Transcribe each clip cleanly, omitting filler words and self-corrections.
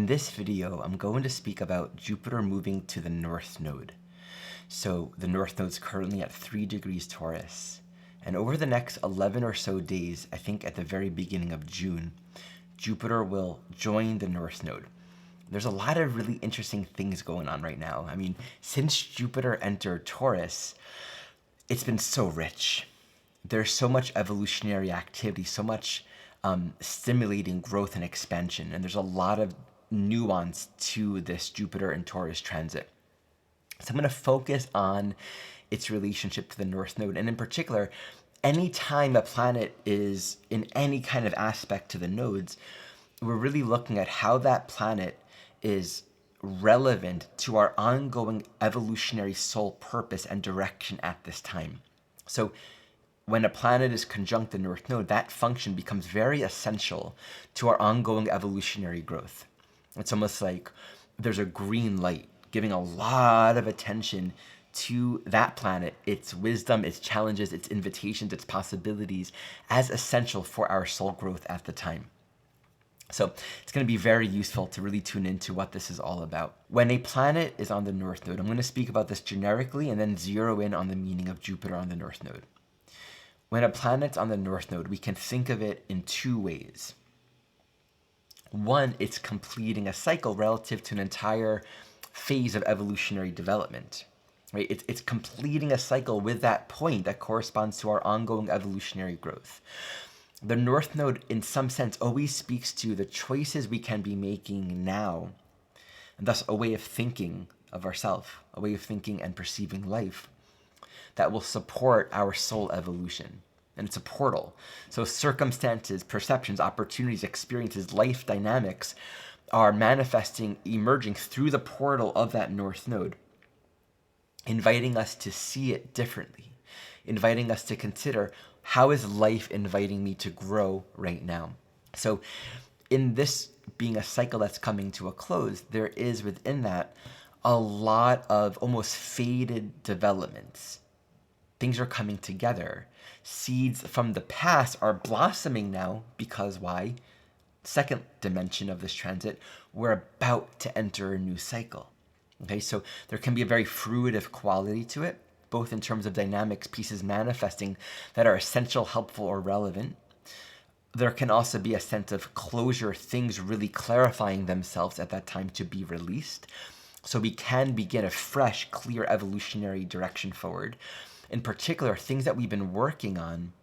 In this video, I'm going to speak about Jupiter moving to the North Node. So the North Node is currently at 3 degrees Taurus. And over the next 11 or so days, I think at the very beginning of June, Jupiter will join the North Node. There's a lot of really interesting things going on right now. I mean, since Jupiter entered Taurus, it's been so rich. There's so much evolutionary activity, so much stimulating growth and expansion. And there's a lot of nuance to this Jupiter and Taurus transit. So I'm going to focus on its relationship to the North Node. And in particular, anytime a planet is in any kind of aspect to the nodes, we're really looking at how that planet is relevant to our ongoing evolutionary soul purpose and direction at this time. So when a planet is conjunct the North Node, that function becomes very essential to our ongoing evolutionary growth. It's almost like there's a green light giving a lot of attention to that planet, its wisdom, its challenges, its invitations, its possibilities, as essential for our soul growth at the time. So it's going to be very useful to really tune into what this is all about. When a planet is on the North Node, I'm going to speak about this generically and then zero in on the meaning of Jupiter on the North Node. When a planet's on the North Node, we can think of it in two ways. One, it's completing a cycle relative to an entire phase of evolutionary development. Right? It's completing a cycle with that point that corresponds to our ongoing evolutionary growth. The North Node, in some sense, always speaks to the choices we can be making now, and thus a way of thinking of ourselves, a way of thinking and perceiving life that will support our soul evolution. And it's a portal. So circumstances, perceptions, opportunities, experiences, life dynamics are manifesting, emerging through the portal of that North Node, inviting us to see it differently, inviting us to consider, how is life inviting me to grow right now? So in this being a cycle that's coming to a close, there is within that a lot of almost faded developments. Things are coming together. Seeds from the past are blossoming now because why? Second dimension of this transit, we're about to enter a new cycle. Okay, so there can be a very fruitive quality to it, both in terms of dynamics, pieces manifesting that are essential, helpful, or relevant. There can also be a sense of closure, things really clarifying themselves at that time to be released. So we can begin a fresh, clear evolutionary direction forward. In particular, things that we've been working on,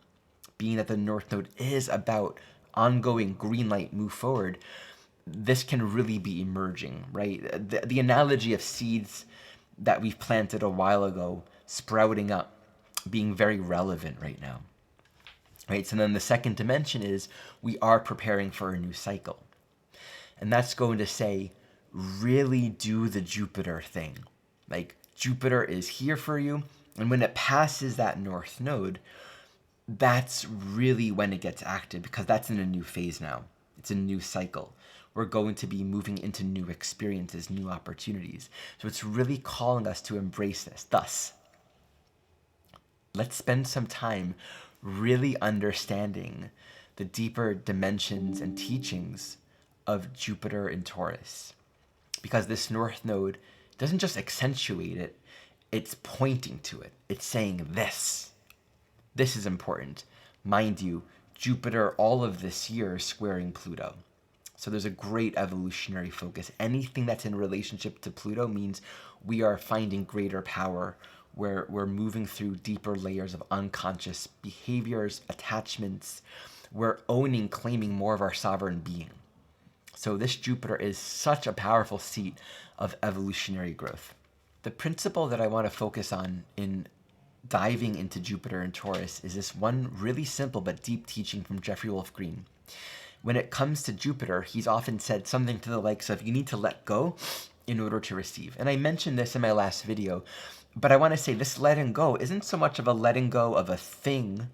being that the North Node is about ongoing green light move forward, this can really be emerging, right? The analogy of seeds that we've planted a while ago sprouting up, being very relevant right now, right? So then the second dimension is we are preparing for a new cycle. And that's going to say, really do the Jupiter thing. Like Jupiter is here for you. And when it passes that North Node, that's really when it gets active, because that's in a new phase now. It's a new cycle. We're going to be moving into new experiences, new opportunities. So it's really calling us to embrace this. Thus, let's spend some time really understanding the deeper dimensions and teachings of Jupiter in Taurus. Because this North Node doesn't just accentuate it, it's pointing to it. It's saying this. This is important. Mind you, Jupiter all of this year is squaring Pluto. So there's a great evolutionary focus. Anything that's in relationship to Pluto means we are finding greater power, where we're moving through deeper layers of unconscious behaviors, attachments. We're owning, claiming more of our sovereign being. So this Jupiter is such a powerful seat of evolutionary growth. The principle that I want to focus on in diving into Jupiter and Taurus is this one really simple but deep teaching from Jeffrey Wolf Green. When it comes to Jupiter, he's often said something to the likes of, you need to let go in order to receive. And I mentioned this in my last video, but I want to say this letting go isn't so much of a letting go of a thing,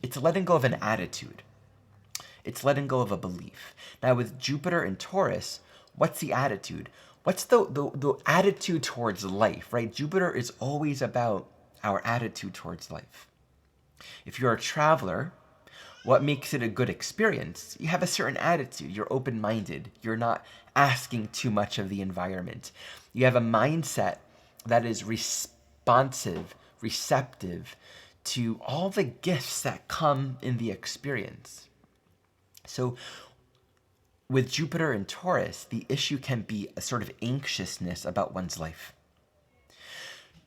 it's letting go of an attitude. It's letting go of a belief. Now with Jupiter and Taurus, what's the attitude? What's the attitude towards life, right? Jupiter is always about our attitude towards life. If you're a traveler, What makes it a good experience? You have a certain attitude. You're open-minded. You're not asking too much of the environment. You have a mindset that is responsive, receptive to all the gifts that come in the experience. So with Jupiter and Taurus, the issue can be a sort of anxiousness about one's life.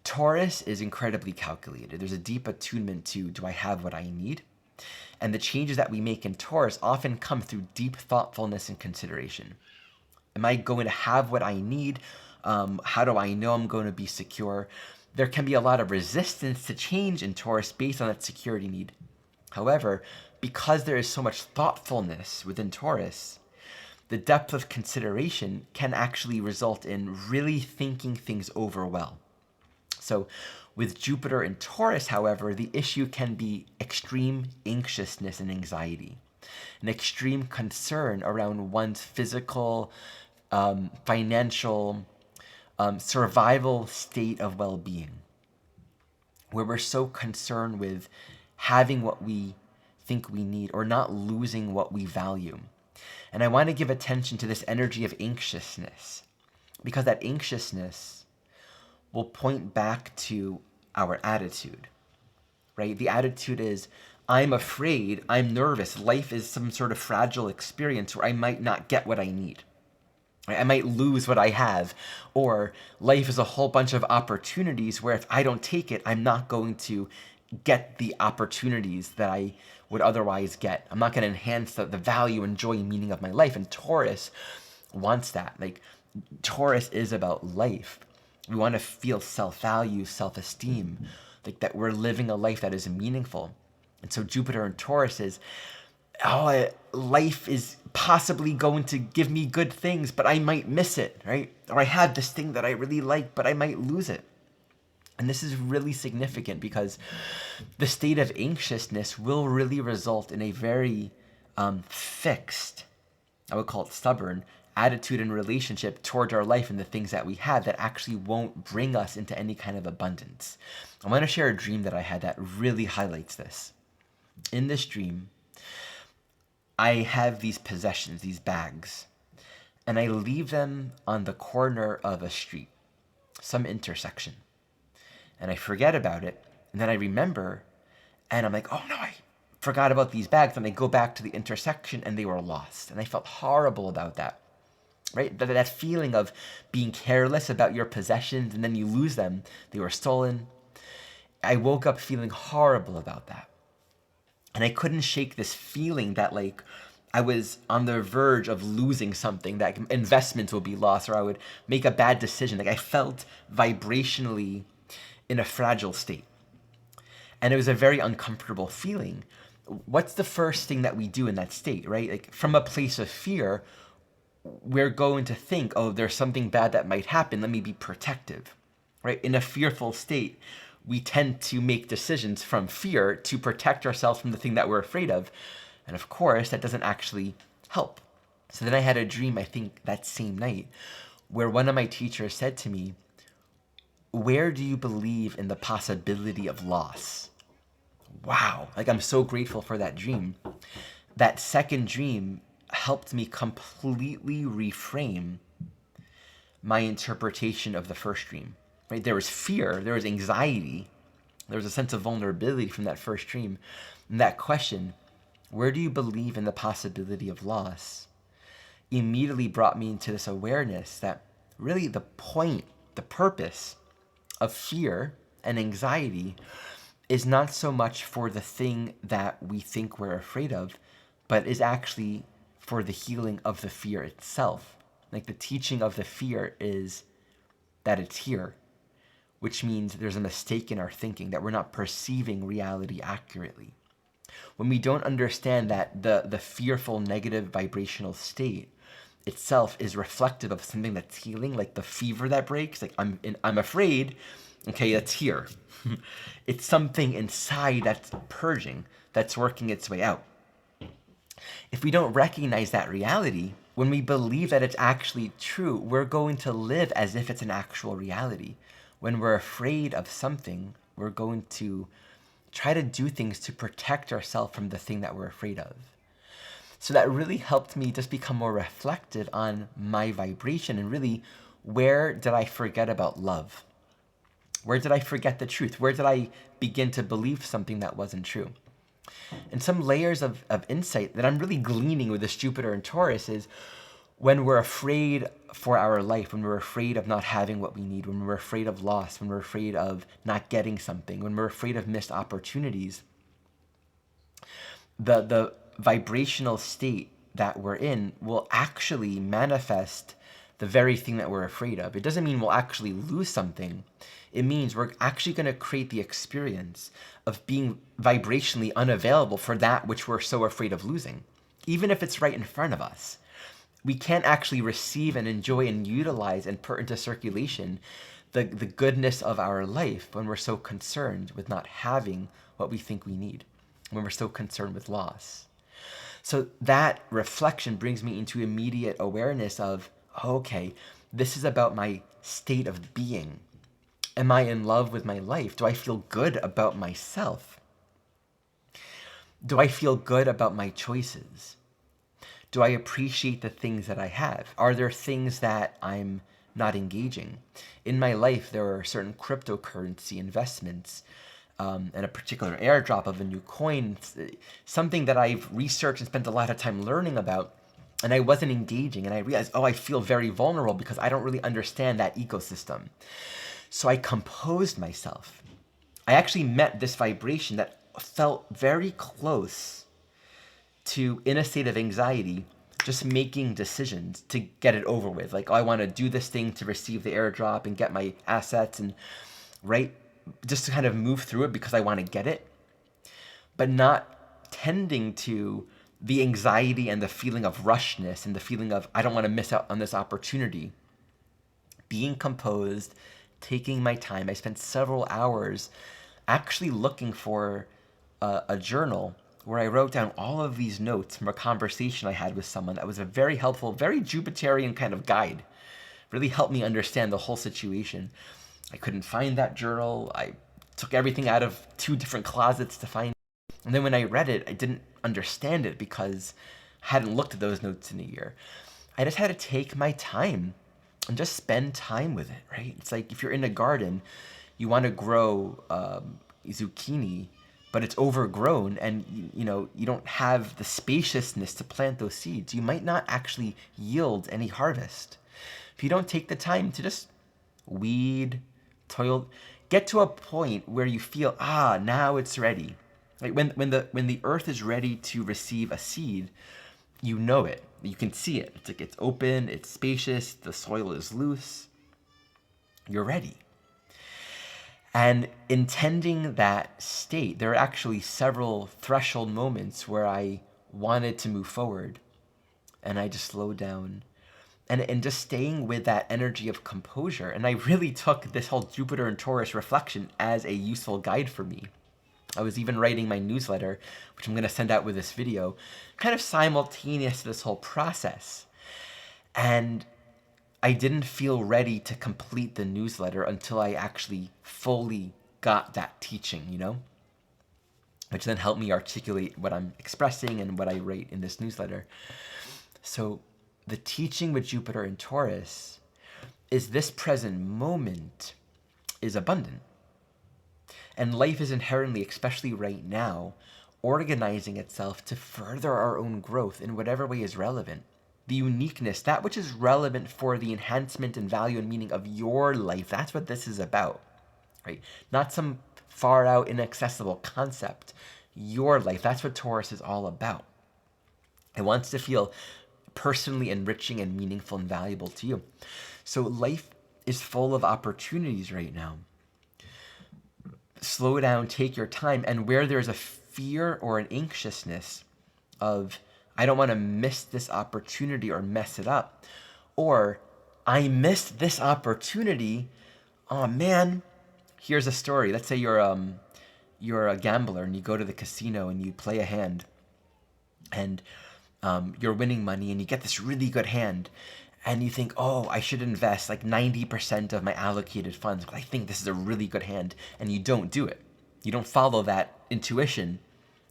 Taurus is incredibly calculated. There's a deep attunement to, do I have what I need? And the changes that we make in Taurus often come through deep thoughtfulness and consideration. Am I going to have what I need? How do I know I'm going to be secure? There can be a lot of resistance to change in Taurus based on that security need. However, because there is so much thoughtfulness within Taurus, the depth of consideration can actually result in really thinking things over well. So with Jupiter and Taurus, however, the issue can be extreme anxiousness and anxiety, an extreme concern around one's physical, financial, survival state of well-being, where we're so concerned with having what we think we need or not losing what we value. And I want to give attention to this energy of anxiousness, because that anxiousness will point back to our attitude, right? The attitude is, I'm afraid, I'm nervous. Life is some sort of fragile experience where I might not get what I need. Right? I might lose what I have. Or life is a whole bunch of opportunities where if I don't take it, I'm not going to get the opportunities that I would otherwise get. I'm not going to enhance the value and joy and meaning of my life. And Taurus wants that. Like, Taurus is about life. We want to feel self-value, self-esteem, like that we're living a life that is meaningful. And so Jupiter and Taurus is, life is possibly going to give me good things, but I might miss it, right? Or I have this thing that I really like, but I might lose it. And this is really significant because the state of anxiousness will really result in a very fixed, I would call it stubborn, attitude and relationship toward our life and the things that we have that actually won't bring us into any kind of abundance. I want to share a dream that I had that really highlights this. In this dream, I have these possessions, these bags, and I leave them on the corner of a street, some intersection. And I forget about it, and then I remember, and I'm like, oh no, I forgot about these bags, and I go back to the intersection, and they were lost. And I felt horrible about that. Right? That feeling of being careless about your possessions and then you lose them. They were stolen. I woke up feeling horrible about that. And I couldn't shake this feeling that like I was on the verge of losing something, that investments would be lost or I would make a bad decision. Like I felt vibrationally in a fragile state. And it was a very uncomfortable feeling. What's the first thing that we do in that state, right? Like from a place of fear, we're going to think, oh, there's something bad that might happen. Let me be protective, right? In a fearful state, we tend to make decisions from fear to protect ourselves from the thing that we're afraid of. And of course, that doesn't actually help. So then I had a dream, I think that same night, where one of my teachers said to me, where do you believe in the possibility of loss? Wow, like I'm so grateful for that dream. That second dream helped me completely reframe my interpretation of the first dream. Right? There was fear, there was anxiety, there was a sense of vulnerability from that first dream. And that question, where do you believe in the possibility of loss, immediately brought me into this awareness that really the point, the purpose of fear and anxiety is not so much for the thing that we think we're afraid of, but is actually for the healing of the fear itself. Like the teaching of the fear is that it's here, which means there's a mistake in our thinking, that we're not perceiving reality accurately. When we don't understand that the fearful negative vibrational state itself is reflective of something that's healing, like the fever that breaks, like I'm afraid, okay, that's here. It's something inside that's purging, that's working its way out. If we don't recognize that reality, when we believe that it's actually true, we're going to live as if it's an actual reality. When we're afraid of something, we're going to try to do things to protect ourselves from the thing that we're afraid of. So that really helped me just become more reflective on my vibration and really, where did I forget about love? Where did I forget the truth? Where did I begin to believe something that wasn't true? And some layers of insight that I'm really gleaning with this Jupiter and Taurus is, when we're afraid for our life, when we're afraid of not having what we need, when we're afraid of loss, when we're afraid of not getting something, when we're afraid of missed opportunities, the vibrational state that we're in will actually manifest the very thing that we're afraid of. It doesn't mean we'll actually lose something. It means we're actually going to create the experience of being vibrationally unavailable for that which we're so afraid of losing, even if it's right in front of us. We can't actually receive and enjoy and utilize and put into circulation the goodness of our life when we're so concerned with not having what we think we need, when we're so concerned with loss. So that reflection brings me into immediate awareness of, okay, this is about my state of being. Am I in love with my life? Do I feel good about myself? Do I feel good about my choices? Do I appreciate the things that I have? Are there things that I'm not engaging? In my life, there are certain cryptocurrency investments and a particular airdrop of a new coin, something that I've researched and spent a lot of time learning about, and I wasn't engaging. And I realized, oh, I feel very vulnerable because I don't really understand that ecosystem. So I composed myself. I actually met this vibration that felt very close to, in a state of anxiety, just making decisions to get it over with. Like, oh, I want to do this thing to receive the airdrop and get my assets, and right, just to kind of move through it because I want to get it, but not tending to the anxiety and the feeling of rushness and the feeling of, I don't want to miss out on this opportunity. Being composed, taking my time. I spent several hours actually looking for a journal where I wrote down all of these notes from a conversation I had with someone that was a very helpful, very Jupiterian kind of guide. Really helped me understand the whole situation. I couldn't find that journal. I took everything out of 2 different closets to find it. And then when I read it, I didn't understand it because I hadn't looked at those notes in a year. I just had to take my time and just spend time with it, right? It's like if you're in a garden, you want to grow zucchini, but it's overgrown and you don't have the spaciousness to plant those seeds. You might not actually yield any harvest if you don't take the time to just weed, toil, get to a point where you feel, now it's ready. Like when the earth is ready to receive a seed, you know it. You can see it. It's like it's open, it's spacious, the soil is loose. You're ready. And in tending that state, there are actually several threshold moments where I wanted to move forward and I just slowed down. And just staying with that energy of composure. And I really took this whole Jupiter and Taurus reflection as a useful guide for me. I was even writing my newsletter, which I'm going to send out with this video, kind of simultaneous to this whole process. And I didn't feel ready to complete the newsletter until I actually fully got that teaching, which then helped me articulate what I'm expressing and what I write in this newsletter. So the teaching with Jupiter and Taurus is this present moment is abundant. And life is inherently, especially right now, organizing itself to further our own growth in whatever way is relevant. The uniqueness, that which is relevant for the enhancement and value and meaning of your life, that's what this is about, right? Not some far out, inaccessible concept. Your life, that's what Taurus is all about. It wants to feel personally enriching and meaningful and valuable to you. So life is full of opportunities right now. Slow down, take your time, and where there's a fear or an anxiousness of, I don't want to miss this opportunity or mess it up, or I missed this opportunity, oh man. Here's a story. Let's say you're a gambler and you go to the casino and you play a hand and you're winning money and you get this really good hand and you think, oh, I should invest like 90% of my allocated funds. I think this is a really good hand, and you don't do it. You don't follow that intuition.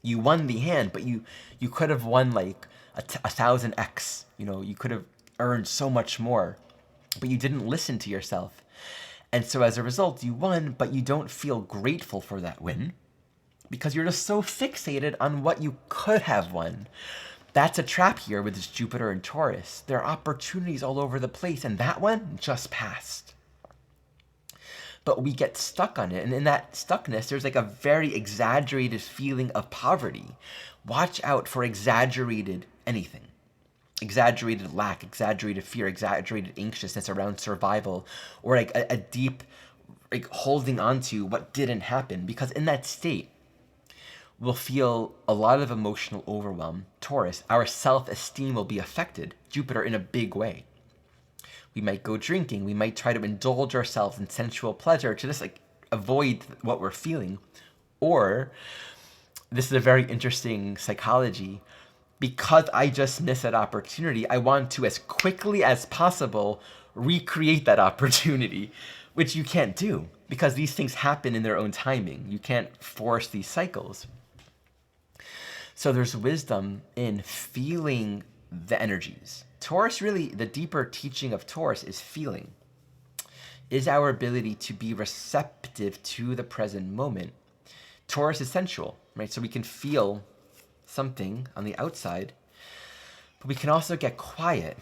You won the hand, but you could have won like a 1000x. You know, you could have earned so much more, but you didn't listen to yourself. And so as a result, you won, but you don't feel grateful for that win because you're just so fixated on what you could have won. That's a trap here with this Jupiter and Taurus. There are opportunities all over the place, and that one just passed. But we get stuck on it, and in that stuckness, there's like a very exaggerated feeling of poverty. Watch out for exaggerated anything. Exaggerated lack, exaggerated fear, exaggerated anxiousness around survival, or like a deep like holding on to what didn't happen. Because in that state, we'll feel a lot of emotional overwhelm. Taurus, our self-esteem will be affected. Jupiter in a big way. We might go drinking. We might try to indulge ourselves in sensual pleasure to just like avoid what we're feeling. Or, this is a very interesting psychology, because I just missed that opportunity, I want to, as quickly as possible, recreate that opportunity, which you can't do because these things happen in their own timing. You can't force these cycles. So there's wisdom in feeling the energies. Taurus, really, the deeper teaching of Taurus is feeling. Is our ability to be receptive to the present moment. Taurus is sensual, right? So we can feel something on the outside, but we can also get quiet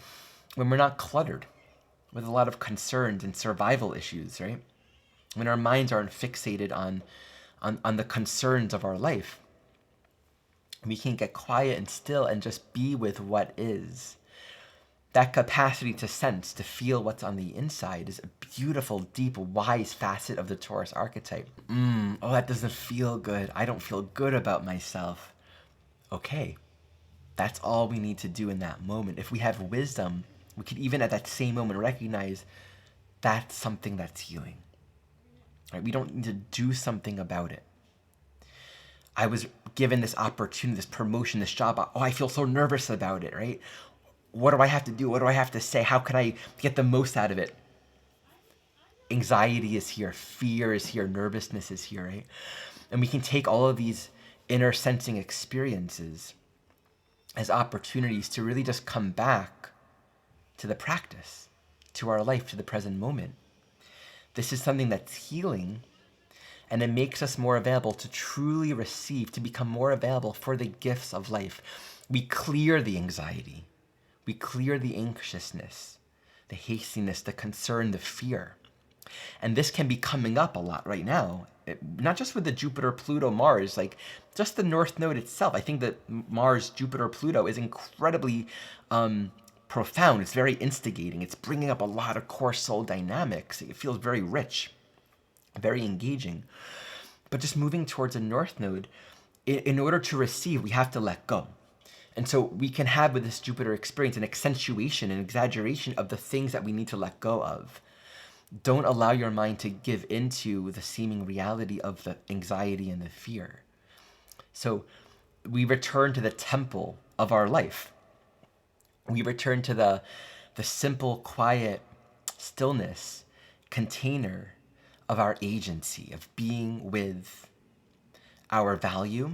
when we're not cluttered with a lot of concerns and survival issues, right? When our minds aren't fixated on the concerns of our life. We can get quiet and still and just be with what is. That capacity to sense, to feel what's on the inside is a beautiful, deep, wise facet of the Taurus archetype. Oh, that doesn't feel good. I don't feel good about myself. Okay, that's all we need to do in that moment. If we have wisdom, we could even at that same moment recognize that's something that's healing. Right? We don't need to do something about it. I was given this opportunity, this promotion, this job. Oh, I feel so nervous about it, right? What do I have to do? What do I have to say? How can I get the most out of it? Anxiety is here, fear is here, nervousness is here, right? And we can take all of these inner sensing experiences as opportunities to really just come back to the practice, to our life, to the present moment. This is something that's healing, and it makes us more available to truly receive, to become more available for the gifts of life. We clear the anxiety. We clear the anxiousness, the hastiness, the concern, the fear. And this can be coming up a lot right now, not just with the Jupiter, Pluto, Mars, like just the North Node itself. I think that Mars, Jupiter, Pluto is incredibly profound. It's very instigating. It's bringing up a lot of core soul dynamics. It feels very rich, very engaging. But just moving towards a North Node, in order to receive, we have to let go. And so we can have with this Jupiter experience an accentuation, an exaggeration of the things that we need to let go of. Don't allow your mind to give into the seeming reality of the anxiety and the fear. So we return to the temple of our life. We return to the simple, quiet stillness container of our agency, of being with our value,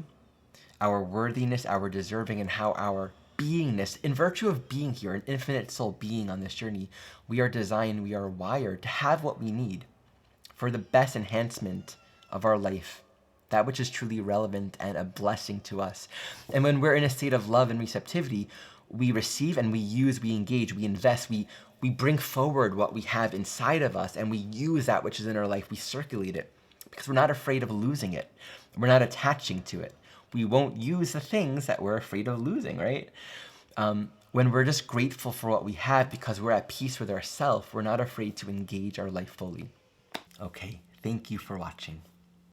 our worthiness, our deserving, and how our beingness, in virtue of being here, an infinite soul being on this journey, we are designed, we are wired to have what we need for the best enhancement of our life, that which is truly relevant and a blessing to us. And when we're in a state of love and receptivity, we receive and we use, we engage, we invest, we bring forward what we have inside of us, and we use that which is in our life, we circulate it, because we're not afraid of losing it. We're not attaching to it. We won't use the things that we're afraid of losing, right? When we're just grateful for what we have because we're at peace with ourselves, we're not afraid to engage our life fully. Okay, thank you for watching.